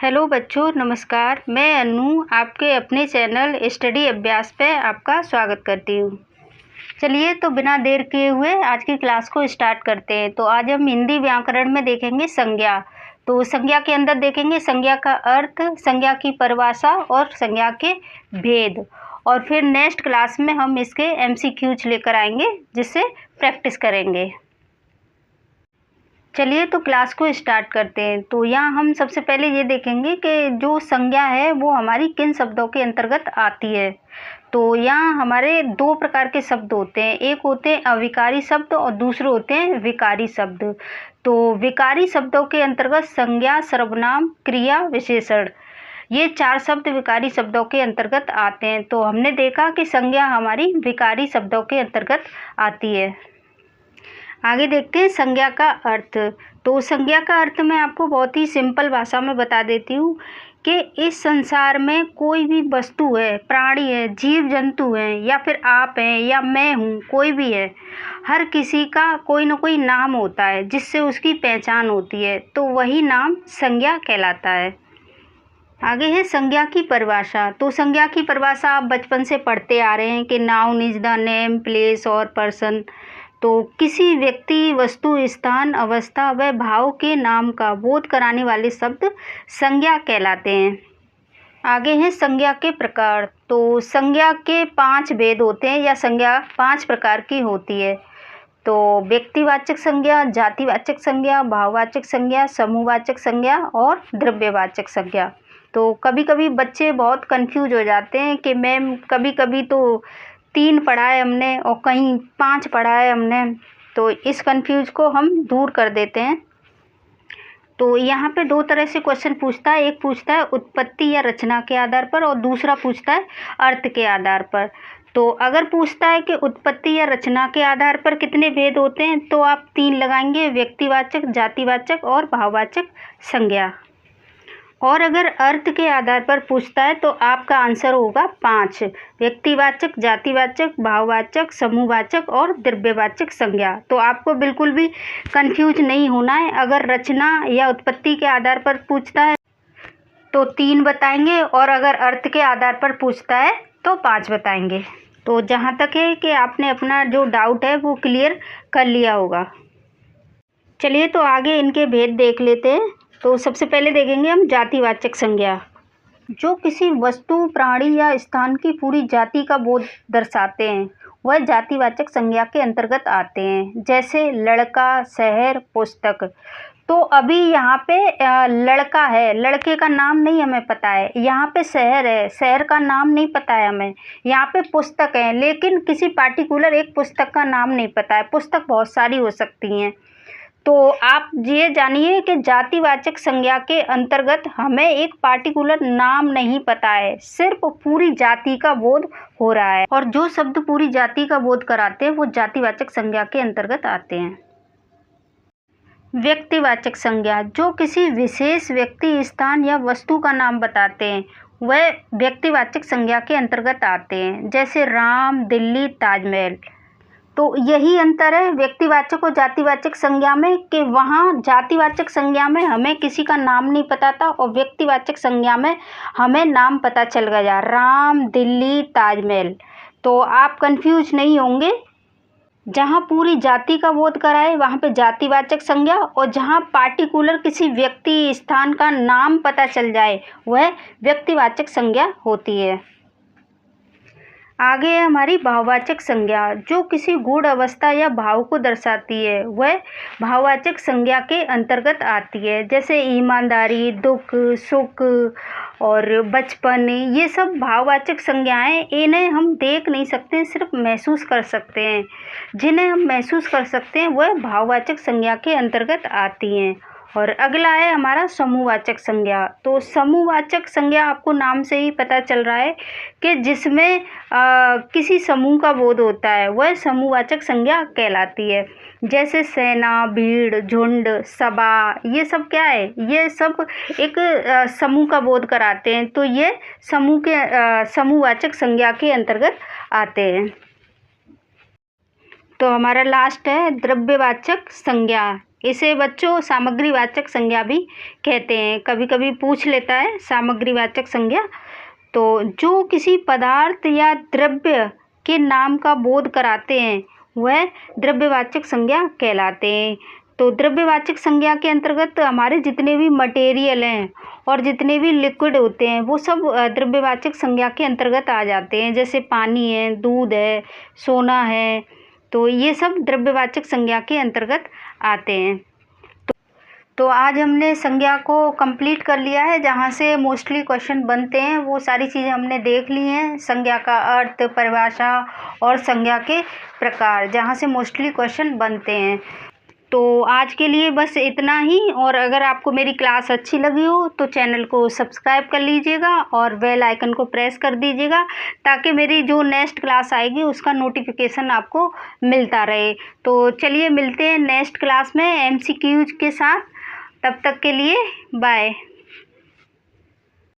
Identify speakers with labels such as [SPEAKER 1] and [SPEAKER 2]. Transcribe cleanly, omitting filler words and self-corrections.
[SPEAKER 1] Hello बच्चों, नमस्कार। मैं अनु आपके अपने चैनल स्टडी अभ्यास पे आपका स्वागत करती हूँ। चलिए तो बिना देर किए हुए आज की क्लास को स्टार्ट करते हैं। तो आज हम हिंदी व्याकरण में देखेंगे संज्ञा। तो संज्ञा के अंदर देखेंगे संज्ञा का अर्थ, संज्ञा की परिभाषा और संज्ञा के भेद। और फिर नेक्स्ट क्लास में हम इसके MCQs लेकर आएंगे जिससे प्रैक्टिस करेंगे। चलिए तो क्लास को स्टार्ट करते हैं। तो यहाँ हम सबसे पहले ये देखेंगे कि जो संज्ञा है वो हमारी किन शब्दों के अंतर्गत आती है। तो यहाँ हमारे दो प्रकार के शब्द होते हैं, एक होते हैं अविकारी शब्द और दूसरे होते हैं विकारी शब्द। तो विकारी शब्दों के अंतर्गत संज्ञा, सर्वनाम, क्रिया, विशेषण, ये चार शब्द विकारी शब्दों के अंतर्गत आते हैं। तो हमने देखा कि संज्ञा हमारी विकारी शब्दों के अंतर्गत आती है। आगे देखते हैं संज्ञा का अर्थ। तो संज्ञा का अर्थ मैं आपको बहुत ही सिंपल भाषा में बता देती हूँ कि इस संसार में कोई भी वस्तु है, प्राणी है, जीव जंतु है, या फिर आप हैं या मैं हूँ, कोई भी है, हर किसी का कोई ना कोई नाम होता है जिससे उसकी पहचान होती है, तो वही नाम संज्ञा कहलाता है। आगे है संज्ञा की परिभाषा। तो संज्ञा की परिभाषा आप बचपन से पढ़ते आ रहे हैं कि noun is the name, place और पर्सन। तो किसी व्यक्ति, वस्तु, स्थान, अवस्था व भाव के नाम का बोध कराने वाले शब्द संज्ञा कहलाते हैं। आगे हैं संज्ञा के प्रकार। तो संज्ञा के 5 भेद होते हैं या संज्ञा 5 प्रकार की होती है। तो व्यक्तिवाचक संज्ञा, जातिवाचक संज्ञा, भाववाचक संज्ञा, समूहवाचक संज्ञा और द्रव्यवाचक संज्ञा। तो कभी कभी बच्चे बहुत कंफ्यूज हो जाते हैं कि मैम कभी कभी तो 3 पढ़ा है हमने और कहीं 5 पढ़ा है हमने, तो इस कंफ्यूज को हम दूर कर देते हैं। तो यहाँ पे 2 तरह से क्वेश्चन पूछता है, एक पूछता है उत्पत्ति या रचना के आधार पर और दूसरा पूछता है अर्थ के आधार पर। तो अगर पूछता है कि उत्पत्ति या रचना के आधार पर कितने भेद होते हैं तो आप 3 लगाएंगे, व्यक्तिवाचक, जातिवाचक और भाववाचक संज्ञा। और अगर अर्थ के आधार पर पूछता है तो आपका आंसर होगा 5, व्यक्तिवाचक, जातिवाचक, भाववाचक, समूहवाचक और द्रव्यवाचक संज्ञा। तो आपको बिल्कुल भी कंफ्यूज नहीं होना है। अगर रचना या उत्पत्ति के आधार पर पूछता है तो 3 बताएंगे और अगर अर्थ के आधार पर पूछता है तो 5 बताएंगे। तो जहाँ तक है कि आपने अपना जो डाउट है वो क्लियर कर लिया होगा। चलिए तो आगे इनके भेद देख लेते हैं। तो सबसे पहले देखेंगे हम जातिवाचक संज्ञा। जो किसी वस्तु, प्राणी या स्थान की पूरी जाति का बोध दर्शाते हैं वह जातिवाचक संज्ञा के अंतर्गत आते हैं, जैसे लड़का, शहर, पुस्तक। तो अभी यहाँ पे लड़का है, लड़के का नाम नहीं हमें पता है। यहाँ पे शहर है, शहर का नाम नहीं पता है हमें। यहाँ पे पुस्तक है लेकिन किसी पार्टिकुलर एक पुस्तक का नाम नहीं पता है। पुस्तक बहुत सारी हो सकती हैं। तो आप ये जानिए कि जातिवाचक संज्ञा के अंतर्गत हमें एक पार्टिकुलर नाम नहीं पता है, सिर्फ पूरी जाति का बोध हो रहा है। और जो शब्द पूरी जाति का बोध कराते हैं वो जातिवाचक संज्ञा के अंतर्गत आते हैं। व्यक्तिवाचक संज्ञा, जो किसी विशेष व्यक्ति, स्थान या वस्तु का नाम बताते हैं वह व्यक्तिवाचक संज्ञा के अंतर्गत आते हैं, जैसे राम, दिल्ली, ताजमहल। तो यही अंतर है व्यक्तिवाचक और जातिवाचक संज्ञा में कि वहाँ जातिवाचक संज्ञा में हमें किसी का नाम नहीं पता था और व्यक्तिवाचक संज्ञा में हमें नाम पता चल गया, राम, दिल्ली, ताजमहल। तो आप कंफ्यूज नहीं होंगे। जहाँ पूरी जाति का बोध कराए वहाँ पे जातिवाचक संज्ञा, और जहाँ पार्टिकुलर किसी व्यक्ति, स्थान का नाम पता चल जाए वह व्यक्तिवाचक संज्ञा होती है। आगे है हमारी भाववाचक संज्ञा। जो किसी गूढ़ अवस्था या भाव को दर्शाती है वह भाववाचक संज्ञा के अंतर्गत आती है, जैसे ईमानदारी, दुख, सुख और बचपन। ये सब भाववाचक संज्ञाएं, इन्हें हम देख नहीं सकते, सिर्फ महसूस कर सकते हैं। जिन्हें हम महसूस कर सकते हैं वह भाववाचक संज्ञा के अंतर्गत आती हैं। और अगला है हमारा समूहवाचक संज्ञा। तो समूहवाचक संज्ञा आपको नाम से ही पता चल रहा है कि जिसमें किसी समूह का बोध होता है वह समूहवाचक संज्ञा कहलाती है, जैसे सेना, भीड़, झुंड, सभा। ये सब क्या है? ये सब एक समूह का बोध कराते हैं। तो ये समूह के समूहवाचक संज्ञा के अंतर्गत आते हैं। तो हमारा लास्ट है द्रव्यवाचक संज्ञा। इसे बच्चों सामग्रीवाचक संज्ञा भी कहते हैं। कभी कभी पूछ लेता है सामग्रीवाचक संज्ञा। तो जो किसी पदार्थ या द्रव्य के नाम का बोध कराते हैं वह द्रव्यवाचक संज्ञा कहलाते हैं। तो द्रव्यवाचक संज्ञा के अंतर्गत हमारे जितने भी मटेरियल हैं और जितने भी लिक्विड होते हैं वो सब द्रव्यवाचक संज्ञा के अंतर्गत आ जाते हैं। जैसे पानी है, दूध है, सोना है, तो ये सब द्रव्यवाचक संज्ञा के अंतर्गत आते हैं। तो आज हमने संज्ञा को कंप्लीट कर लिया है। जहाँ से मोस्टली क्वेश्चन बनते हैं वो सारी चीज़ें हमने देख ली हैं। संज्ञा का अर्थ, परिभाषा और संज्ञा के प्रकार, जहाँ से मोस्टली क्वेश्चन बनते हैं। तो आज के लिए बस इतना ही। और अगर आपको मेरी क्लास अच्छी लगी हो तो चैनल को सब्सक्राइब कर लीजिएगा और बेल आइकन को प्रेस कर दीजिएगा, ताकि मेरी जो नेक्स्ट क्लास आएगी उसका नोटिफिकेशन आपको मिलता रहे। तो चलिए मिलते हैं नेक्स्ट क्लास में MCQs के साथ। तब तक के लिए बाय।